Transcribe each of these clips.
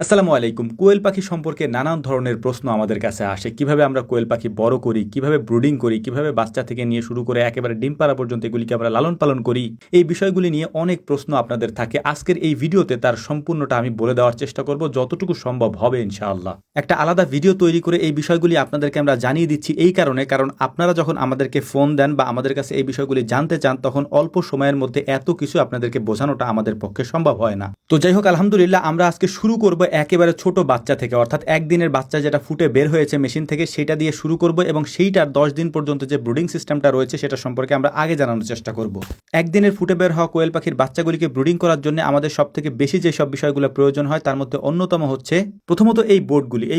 আসসালামু আলাইকুম। কোয়েল পাখি সম্পর্কে নানান ধরনের প্রশ্ন আমাদের কাছে আসে। কিভাবে আমরা কোয়েল পাখি বড় করি, কিভাবে ব্রুডিং করি, কিভাবে বাচ্চা থেকে নিয়ে শুরু করে একেবারে ডিম পাড়া পর্যন্ত এগুলিকে আমরা লালন পালন করি। এই বিষয়গুলি নিয়ে অনেক প্রশ্ন আপনাদের থাকে। আজকের এই ভিডিওতে তার সম্পূর্ণটা আমি বলে দেওয়ার চেষ্টা করব যতটুকু সম্ভব হবে ইনশাআল্লাহ। একটা আলাদা ভিডিও তৈরি করে এই বিষয়গুলি আপনাদেরকে আমরা জানিয়ে দিচ্ছি এই কারণে, কারণ আপনারা যখন আমাদেরকে ফোন দেন বা আমাদের কাছে এই বিষয়গুলি জানতে চান তখন অল্প সময়ের মধ্যে এত কিছু আপনাদেরকে বোঝানোটা আমাদের পক্ষে সম্ভব হয় না। তো যাই হোক, আলহামদুলিল্লাহ আমরা আজকে শুরু করব একেবারে ছোট বাচ্চা থেকে, অর্থাৎ একদিনের বাচ্চা যেটা ফুটে বের হয়েছে মেশিন থেকে সেটা দিয়ে শুরু করব এবং সেইটার 10 দিন পর্যন্ত যে ব্রুডিং সিস্টেমটা রয়েছে সেটা সম্পর্কে আমরা আগে জানানোর চেষ্টা করব। একদিনের ফুটে বের হওয়া কোয়েল পাখির বাচ্চাগুলিকে ব্রুডিং করার জন্য আমাদের সব থেকে বেশি যে সব বিষয়গুলো প্রয়োজন হয় তার মধ্যে অন্যতম হচ্ছে প্রথমত এই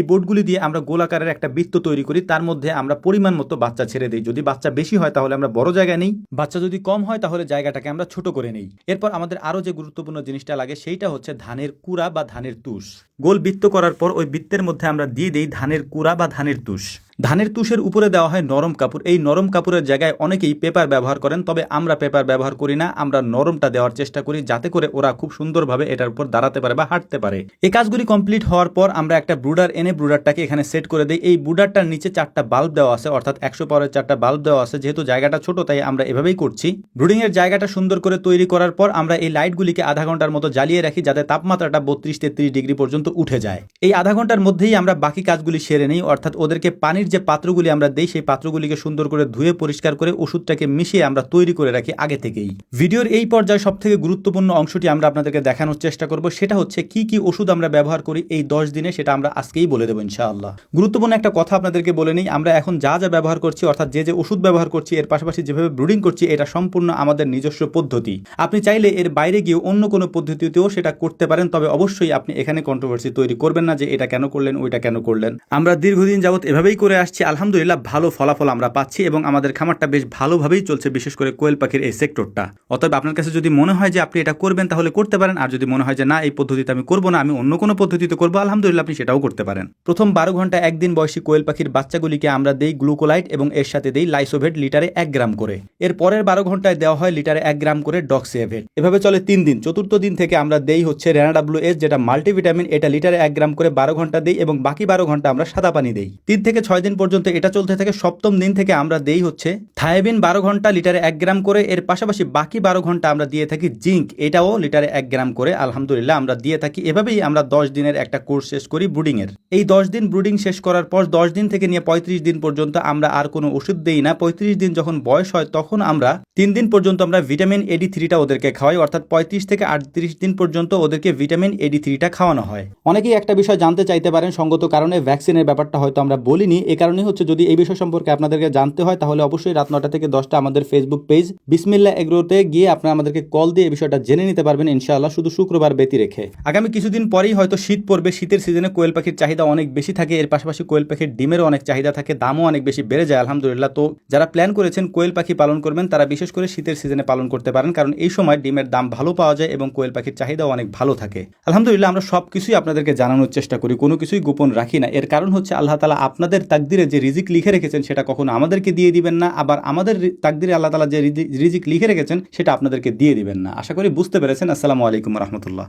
বোর্ডগুলি দিয়ে আমরা গোলাকারের একটা বৃত্ত তৈরি করি, তার মধ্যে আমরা পরিমাণ মতো বাচ্চা ছেড়ে দিই। যদি বাচ্চা বেশি হয় তাহলে আমরা বড় জায়গা নেই, বাচ্চা যদি কম হয় তাহলে জায়গাটাকে আমরা ছোট করে নেই। এরপর আমাদের আরো যে গুরুত্বপূর্ণ জিনিসটা লাগে সেইটা হচ্ছে ধানের কুড়া বা ধানের তুষ। গোল বৃত্ত করার পর ওই বৃত্তের মধ্যে আমরা দিয়ে দিই ধানের কুড়া বা ধানের তুষ। ধানের তুষের উপরে দেওয়া হয় নরম কাপড়। এই নরম কাপড়ের জায়গায় অনেকেই পেপার ব্যবহার করেন, তবে আমরা পেপার ব্যবহার করি না। আমরা নরমটা দেওয়ার চেষ্টা করি যাতে করে ওরা খুব সুন্দরভাবে এটার উপর দাঁড়াতে পারে বা হাঁটতে পারে। এই কাজগুলি কমপ্লিট হওয়ার পর আমরা একটা ব্রুডার এনে ব্রুডারটাকে এখানে সেট করে দিই। এই ব্রুডারটার নিচে 4টা বাল্ব দেওয়া আছে, অর্থাৎ 100 পাওয়ারের 4টা বাল্ব দেওয়া আছে। যেহেতু জায়গাটা ছোট তাই আমরা এভাবেই করছি। ব্রুডিং এর জায়গাটা সুন্দর করে তৈরি করার পর আমরা এই লাইটগুলিকে আধা ঘন্টার মতো জ্বালিয়ে রাখি যাতে তাপমাত্রাটা 32-33 ডিগ্রি পর্যন্ত উঠে যায়। এই আধা ঘন্টার মধ্যেই আমরা বাকি কাজগুলি সেরে নেই, অর্থাৎ ওদেরকে পানির যে পাত্রগুলি আমরা দেই সেই পাত্রগুলিকে সুন্দর করে ধুয়ে পরিষ্কার করে ওষুধটাকে মিশিয়ে আমরা তৈরি করে রাখি আগে থেকেই। ভিডিওর এই পর্যায়ে সবথেকে গুরুত্বপূর্ণ অংশটি আমরা আপনাদেরকে দেখানোর চেষ্টা করব, সেটা হচ্ছে কি কি ওষুধ আমরা ব্যবহার করি এই 10 দিনে, সেটা আমরা আজকেই বলে দেবো ইনশাআল্লাহ। গুরুত্বপূর্ণ একটা কথা আপনাদেরকে বলে নেই, আমরা এখন যা যা ব্যবহার করছি অর্থাৎ যে ওষুধ ব্যবহার করছি এর পাশাপাশি যেভাবে ব্রুডিং করছি এটা সম্পূর্ণ আমাদের নিজস্ব পদ্ধতি। আপনি চাইলে এর বাইরে গিয়ে অন্য কোনো পদ্ধতিতেও সেটা করতে পারেন, তবে অবশ্যই আপনি এখানে কন্ট্রোভার্সি তৈরি করবেন না যে এটা কেন করলেন ওইটা কেন করলেন। আমরা দীর্ঘদিন যাবত এভাবেই করে আসছি, আলহামদুলিল্লাহ ভালো ফলাফল আমরা পাচ্ছি এবং আমাদের খামারটা বেশ ভালোভাবেই চলছে, বিশেষ করে কোয়েল পাখির এই সেক্টরটা। অতএব আপনার কাছে যদি মনে হয় যে আপনি এটা করবেন তাহলে করতে পারেন, আর যদি মনে হয় যে না এই পদ্ধতিতে আমি করবো না, আমি অন্য কোনো পদ্ধতিতে করবো, আলহামদুলিল্লাহ আপনি সেটাও করতে পারেন। প্রথম 12 ঘন্টা একদিন বয়সী কোয়েল পাখির বাচ্চাগুলিকে আমরা দেই গ্লুকোলাইট এবং এর সাথে দেই লাইসোভেট লিটারে 1 গ্রাম করে। এর পরের 12 ঘন্টায় দেওয়া হয় লিটারে 1 গ্রাম করে ডক্সিএভেট। এভাবে চলে 3 দিন। চতুর্থ দিন থেকে আমরা দেই হচ্ছে রেনাডাব্লিউএস যেটা মাল্টিভিটামিন, এটা লিটারে 1 গ্রাম করে 12 ঘন্টা দেই এবং বাকি 12 ঘন্টা আমরা সাদা পানি দেই। 3 থেকে 6 দিন পর্যন্ত এটা চলতে থাকে। সপ্তম দিন থেকে আমরা দেই হচ্ছে থায়াবিন 12 ঘন্টা লিটারে 1 গ্রাম করে। এর পাশাপাশি বাকি 12 ঘন্টা আমরা দিয়ে থাকি জিঙ্ক, এটাও লিটারে 1 গ্রাম করে আলহামদুলিল্লাহ আমরা দিয়ে থাকি। এভাবেই আমরা 10 দিনের একটা কোর্স শেষ করি ব্রুডিং এর। এই 10 দিন ব্রুডিং শেষ করার পর 10 দিন থেকে নিয়ে 35 দিন পর্যন্ত আমরা আর কোনো ওষুধ দেই না। 35 দিন যখন বয়স হয় তখন আমরা 3 দিন পর্যন্ত আমরা ভিটামিন AD3টা ওদেরকে খাওয়াই, অর্থাৎ 35 থেকে 38 দিন পর্যন্ত ওদেরকে ভিটামিন AD3টা খাওয়ানো হয়। অনেকেই একটা বিষয় জানতে চাইতে পারেন, সঙ্গত কারণে ভ্যাকসিনের ব্যাপারটা হয়তো আমরা বলিনি। এই কারণেই হচ্ছে যদি এই বিষয় সম্পর্কে আপনাদেরকে জানতে হয় তাহলে অবশ্যই রাত 9টা থেকে 10টা আমাদের ফেসবুক পেজ বিসমিল্লাহ এগ্রোতে গিয়ে আপনারা আমাদেরকে কল দিয়ে এই বিষয়টা জেনে নিতে পারবেন ইনশাআল্লাহ, শুধু শুক্রবার ব্যতী রেখে। আগামী কিছুদিন পরেই হয়তো শীত পড়বে। শীতের সিজনে কোয়েল পাখির চাহিদা অনেক বেশি থাকে, এর পাশাপাশি কোয়েল পাখির ডিমেরও অনেক চাহিদা থাকে, দামও অনেক বেশি বেড়ে যায় আলহামদুলিল্লাহ। তো যারা প্ল্যান করেছেন কোয়েল পাখি পালন করবেন তারা বিশেষ করে শীতের সিজনে পালন করতে পারেন, কারণ এই সময় ডিমের দাম ভালো পাওয়া যায় এবং কোয়েল পাখির চাহিদাও অনেক ভালো থাকে। আলহামদুলিল্লাহ আমরা সবকিছুই আপনাদেরকে জানানোর চেষ্টা করি, কোনো কিছুই গোপন রাখি না। এর কারণ হচ্ছে আল্লাহ তাআলা আপনাদের তাকদিরে যে রিজিক লিখে রেখেছেন সেটা কখনো আমাদেরকে দিয়ে দিবেন না, আবার আমাদের তাকদিরে আল্লাহ তাআলা যে রিজিক লিখে রেখেছেন সেটা আপনাদেরকে দিয়ে দিবেন না। আশা করি বুঝতে পেরেছেন। আসসালামু আলাইকুম ওয়া রাহমাতুল্লাহ।